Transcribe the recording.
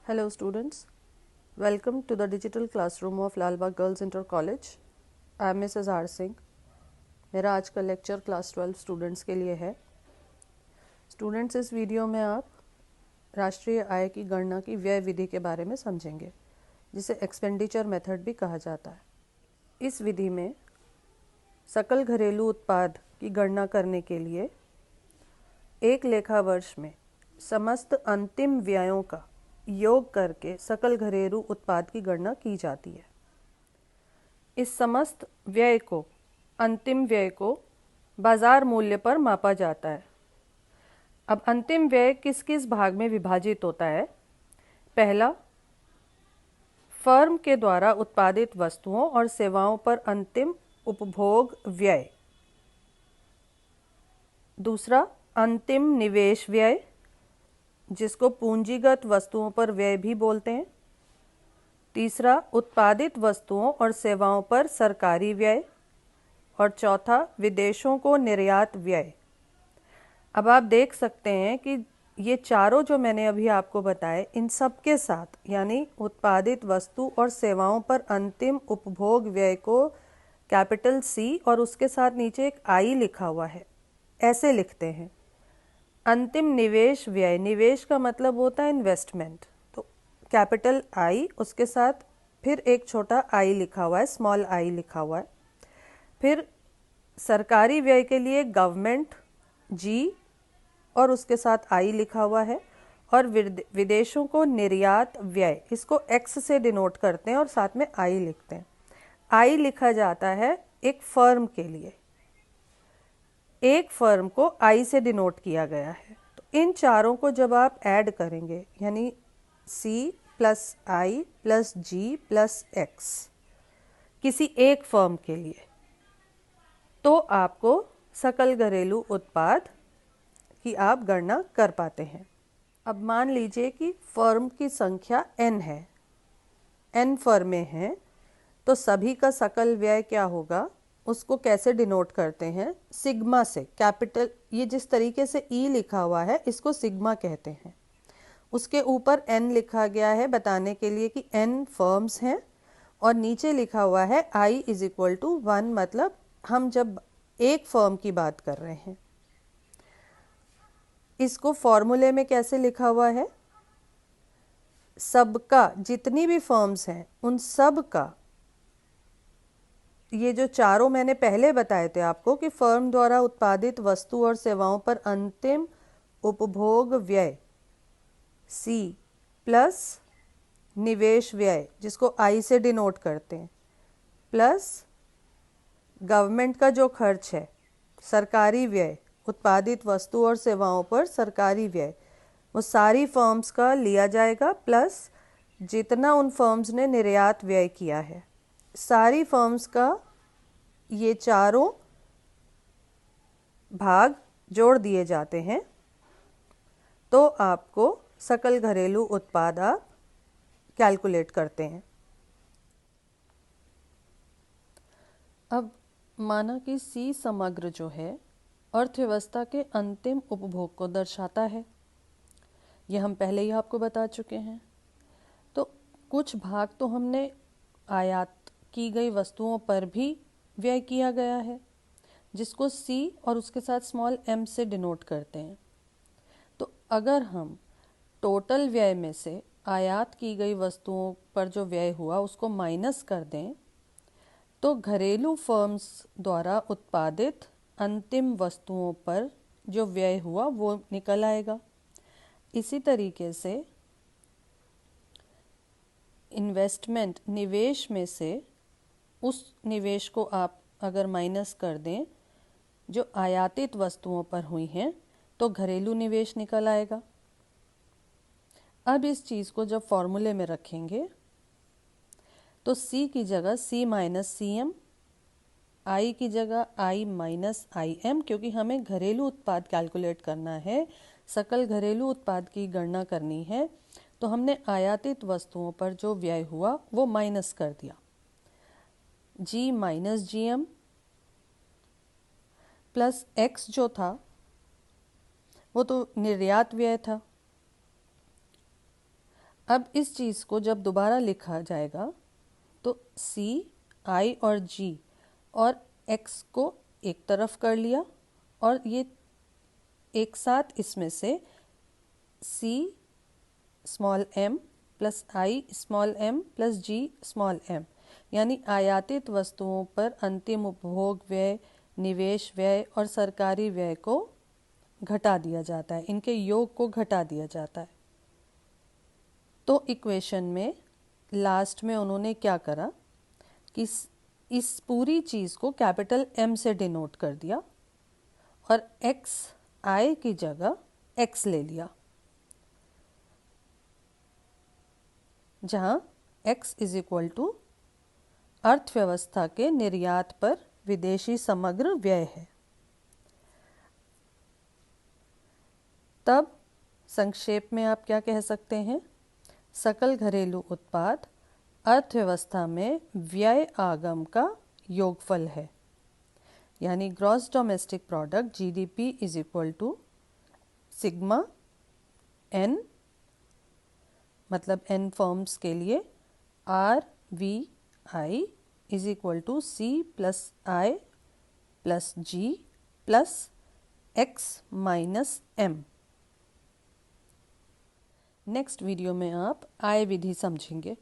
Hello students, welcome to the digital classroom of Lal Bagh girls inter college. I am Mrs R Singh. मेरा आज का lecture class 12 students के लिए है। स्टूडेंट्स, इस वीडियो में आप राष्ट्रीय आय की गणना की व्यय विधि के बारे में समझेंगे, जिसे एक्सपेंडिचर मेथड भी कहा जाता है। इस विधि में सकल घरेलू उत्पाद की गणना करने के लिए एक लेखा वर्ष में समस्त अंतिम व्ययों का योग करके सकल घरेलू उत्पाद की गणना की जाती है। इस समस्त व्यय को, अंतिम व्यय को बाजार मूल्य पर मापा जाता है। अब अंतिम व्यय किस किस भाग में विभाजित होता है? पहला, फर्म के द्वारा उत्पादित वस्तुओं और सेवाओं पर अंतिम उपभोग व्यय। दूसरा, अंतिम निवेश व्यय, जिसको पूंजीगत वस्तुओं पर व्यय भी बोलते हैं। तीसरा, उत्पादित वस्तुओं और सेवाओं पर सरकारी व्यय। और चौथा, विदेशों को निर्यात व्यय। अब आप देख सकते हैं कि ये चारों जो मैंने अभी आपको बताए, इन सब के साथ यानी उत्पादित वस्तु और सेवाओं पर अंतिम उपभोग व्यय को कैपिटल सी और उसके साथ नीचे एक आई लिखा हुआ है, ऐसे लिखते हैं। अंतिम निवेश व्यय, निवेश का मतलब होता है इन्वेस्टमेंट, तो कैपिटल आई, उसके साथ फिर एक छोटा आई लिखा हुआ है, स्मॉल आई लिखा हुआ है। फिर सरकारी व्यय के लिए गवर्नमेंट जी और उसके साथ आई लिखा हुआ है। और विदेशों को निर्यात व्यय, इसको एक्स से डिनोट करते हैं और साथ में आई लिखते हैं। आई लिखा जाता है एक फर्म के लिए, एक फर्म को आई से डिनोट किया गया है। तो इन चारों को जब आप ऐड करेंगे, यानी सी प्लस आई प्लस जी प्लस एक्स किसी एक फर्म के लिए, तो आपको सकल घरेलू उत्पाद की आप गणना कर पाते हैं। अब मान लीजिए कि फर्म की संख्या n है, n फर्में हैं, तो सभी का सकल व्यय क्या होगा, उसको कैसे डिनोट करते हैं? सिग्मा से। कैपिटल, ये जिस तरीके से ई लिखा हुआ है इसको सिग्मा कहते हैं। उसके ऊपर n लिखा गया है बताने के लिए कि n फर्म्स हैं, और नीचे लिखा हुआ है i इज इक्वल टू 1, मतलब हम जब एक फर्म की बात कर रहे हैं। इसको फॉर्मूले में कैसे लिखा हुआ है? सबका, जितनी भी फर्म्स हैं उन सब का, ये जो चारों मैंने पहले बताए थे आपको कि फर्म द्वारा उत्पादित वस्तु और सेवाओं पर अंतिम उपभोग व्यय सी प्लस निवेश व्यय, जिसको आई से डिनोट करते हैं, प्लस गवर्नमेंट का जो खर्च है, सरकारी व्यय, उत्पादित वस्तु और सेवाओं पर सरकारी व्यय, वो सारी फर्म्स का लिया जाएगा, प्लस जितना उन फर्म्स ने निर्यात व्यय किया है, सारी फर्म्स का ये चारों भाग जोड़ दिए जाते हैं, तो आपको सकल घरेलू उत्पाद आप कैलकुलेट करते हैं। अब माना कि सी समग्र जो है अर्थव्यवस्था के अंतिम उपभोग को दर्शाता है, यह हम पहले ही आपको बता चुके हैं। तो कुछ भाग तो हमने आयात की गई वस्तुओं पर भी व्यय किया गया है, जिसको सी और उसके साथ स्मॉल m से डिनोट करते हैं। तो अगर हम टोटल व्यय में से आयात की गई वस्तुओं पर जो व्यय हुआ उसको माइनस कर दें, तो घरेलू फर्म्स द्वारा उत्पादित अंतिम वस्तुओं पर जो व्यय हुआ वो निकल आएगा। इसी तरीके से इन्वेस्टमेंट, निवेश में से उस निवेश को आप अगर माइनस कर दें जो आयातित वस्तुओं पर हुई हैं, तो घरेलू निवेश निकल आएगा। अब इस चीज़ को जब फॉर्मूले में रखेंगे तो C की जगह C माइनस सी एम, आई की जगह आई माइनस आई एम, क्योंकि हमें घरेलू उत्पाद कैलकुलेट करना है, सकल घरेलू उत्पाद की गणना करनी है, तो हमने आयातित वस्तुओं पर जो व्यय हुआ वो माइनस कर दिया। G minus G M plus X जो था वो तो निर्यात व्यय था। अब इस चीज़ को जब दोबारा लिखा जाएगा तो C, I और G और X को एक तरफ कर लिया और ये एक साथ इसमें से C small m plus I small m plus G small m यानी आयातित वस्तुओं पर अंतिम उपभोग व्यय, निवेश व्यय और सरकारी व्यय को घटा दिया जाता है, इनके योग को घटा दिया जाता है। तो इक्वेशन में लास्ट में उन्होंने क्या करा कि इस पूरी चीज़ को कैपिटल M से डिनोट कर दिया और x I की जगह x ले लिया, जहाँ x इज इक्वल टू अर्थव्यवस्था के निर्यात पर विदेशी समग्र व्यय है। तब संक्षेप में आप क्या कह सकते हैं? सकल घरेलू उत्पाद अर्थव्यवस्था में व्यय आगम का योगफल है, यानी gross domestic product GDP is equal to sigma n, मतलब n फर्म्स के लिए RVI is equal to C plus I plus G plus X minus M। Next video में आप आय विधि समझेंगे।